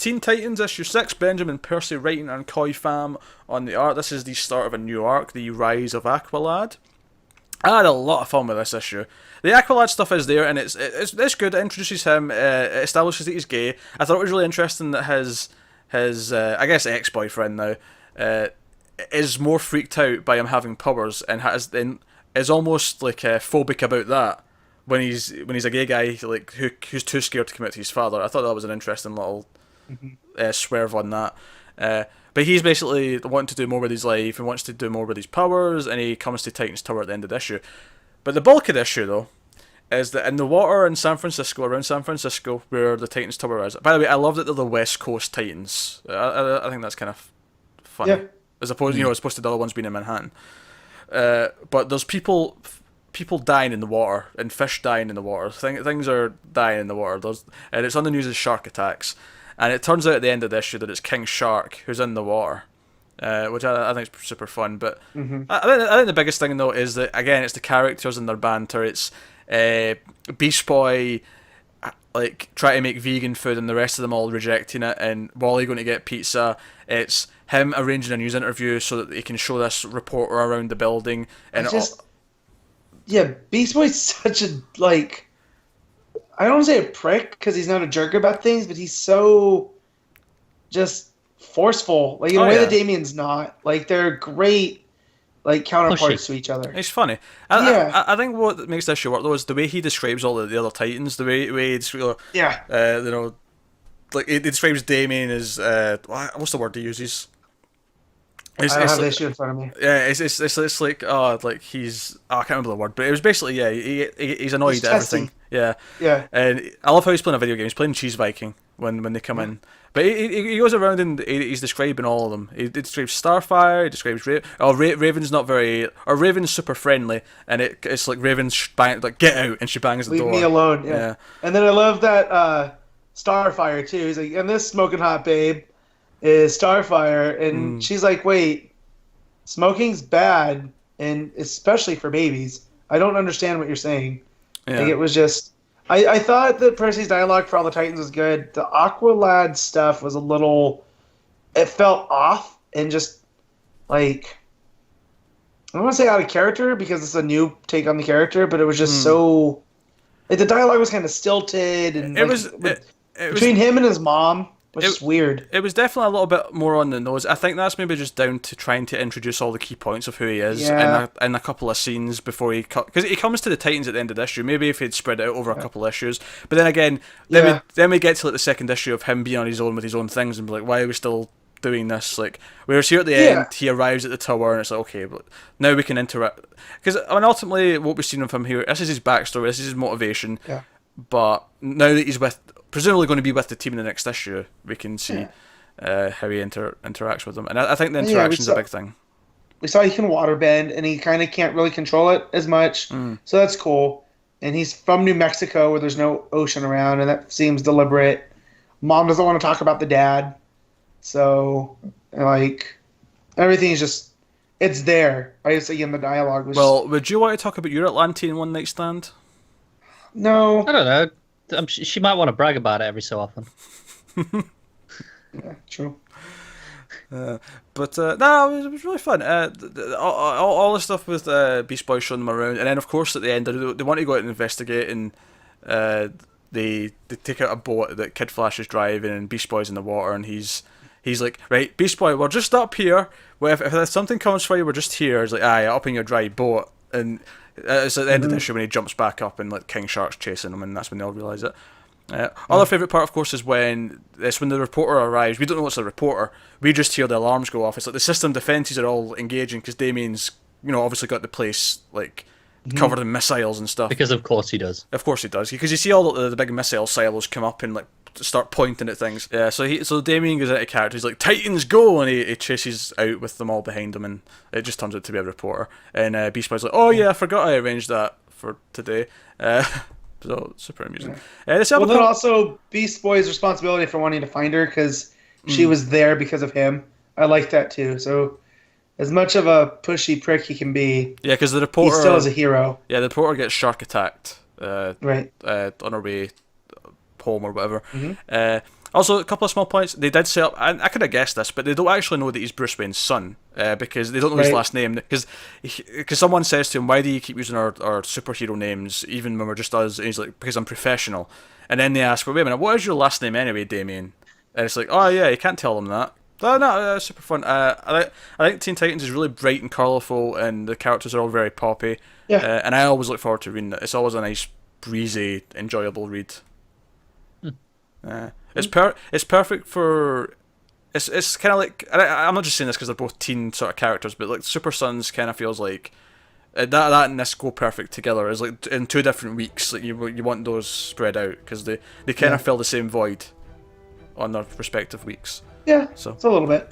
Teen Titans issue 6, Benjamin Percy writing and Koi Pham on the art. This is the start of a new arc, the Rise of Aqualad. I had a lot of fun with this issue. The Aqualad stuff is there, and it's good. It introduces him, it establishes that he's gay. I thought it was really interesting that his I guess ex-boyfriend now is more freaked out by him having powers and is almost like phobic about that when he's a gay guy like who's too scared to commit to his father. I thought that was an interesting little swerve on that. But he's basically wanting to do more with his life and wants to do more with his powers, and he comes to Titan's Tower at the end of the issue. But the bulk of the issue, though, is that in the water in San Francisco, around San Francisco, where the Titan's Tower is. By the way, I love that they're the West Coast Titans. I think that's kind of funny. Yeah. As opposed, as opposed to the other ones being in Manhattan. But there's people dying in the water, and fish dying in the water. Things are dying in the water. And it's on the news as shark attacks. And it turns out at the end of the issue that it's King Shark who's in the water, which I think is super fun. But I think the biggest thing, though, is that, again, it's the characters and their banter. It's Beast Boy like trying to make vegan food and the rest of them all rejecting it, and Wally going to get pizza. It's him arranging a news interview so that he can show this reporter around the building. And Beast Boy's such a, like, I don't want to say a prick because he's not a jerk about things, but he's so just forceful. Like in a way that Damien's not. Like they're great, like counterparts to each other. It's funny. I think what makes this show work though is the way he describes all the other Titans. The way he describes, like he describes Damien as what's the word he uses? I don't have the issue in front of me. Yeah, it's like he's I can't remember the word, but it was basically he's annoyed at everything. Yeah. And I love how he's playing a video game. He's playing Cheese Viking when they come in, but he goes around and he's describing all of them. He describes Starfire. He describes Raven's not very, or Raven's super friendly, and it's like Raven's like get out, and she bangs the door. Leave me alone. Yeah. And then I love that Starfire too. He's like, and this smoking hot babe is Starfire, and she's like, wait, smoking's bad, and especially for babies. I don't understand what you're saying. Yeah. Like, it was just, I thought that Percy's dialogue for all the Titans was good. The Aqualad stuff was a little, it felt off and just like, I don't want to say out of character because it's a new take on the character, but it was just so, like, the dialogue was kind of stilted, and between him and his mom. It's weird. It was definitely a little bit more on the nose. I think that's maybe just down to trying to introduce all the key points of who he is in a couple of scenes before because he comes to the Titans at the end of the issue. Maybe if he'd spread it out over a couple of issues, but then again, then we get to like the second issue of him being on his own with his own things and be like, why are we still doing this? Like, whereas here at the end, he arrives at the tower and it's like, okay, but now we can interact. Because ultimately, what we've seen of him here, this is his backstory, this is his motivation. Yeah. But now that he's presumably going to be with the team in the next issue, we can see how he interacts with them. And I think the interaction's a big thing. We saw he can waterbend, and he kind of can't really control it as much, so that's cool. And he's from New Mexico, where there's no ocean around, and that seems deliberate. Mom doesn't want to talk about the dad, so, like, everything's just, it's there. I just, again, the dialogue was... Well, would you want to talk about your Atlantean one-night stand? No. I don't know. She might want to brag about it every so often. Yeah, true. But no, it was really fun. All the stuff with Beast Boy showing them around, and then of course at the end they want to go out and investigate, and they take out a boat that Kid Flash is driving, and Beast Boy's in the water, and he's like, right, Beast Boy, we're just up here. Well, if something comes for you, we're just here. He's like, aye, up in your dry boat, and it's at the end of the issue when he jumps back up and like King Shark's chasing him, and that's when they all realise it. Other favourite part, of course, is when the reporter arrives. We don't know it's a reporter. We just hear the alarms go off. It's like the system defences are all engaging because Damien's, obviously got the place like covered in missiles and stuff. Because of course he does. Of course he does. Because you see all the big missile silos come up and like start pointing at things. Yeah. So Damien goes into character. He's like, "Titans go!" and he chases out with them all behind him, and it just turns out to be a reporter. And Beast Boy's like, "Oh yeah, I forgot I arranged that for today." So super amusing. Then also Beast Boy's responsibility for wanting to find her because she was there because of him. I like that too. So as much of a pushy prick he can be, because the reporter he still is a hero. Yeah, the reporter gets shark attacked. Right. On her way home or whatever. Also, a couple of small points. They did set up. I could have guessed this, but they don't actually know that he's Bruce Wayne's son because they don't know his Right. last name. Because someone says to him, "Why do you keep using our superhero names even when we're just us?" And he's like, "Because I'm professional." And then they ask, "Well, wait a minute, what is your last name anyway, Damien?" And it's like, "Oh yeah, you can't tell them that." Oh, no, super fun. I think Teen Titans is really bright and colourful, and the characters are all very poppy. Yeah. And I always look forward to reading it. It's always a nice, breezy, enjoyable read. It's perfect for. It's kind of like I'm not just saying this because they're both teen sort of characters, but like Super Sons kind of feels like that and this go perfect together. Is like in 2 different weeks. Like you want those spread out because they kind of fill the same void on their respective weeks. Yeah, So it's a little bit.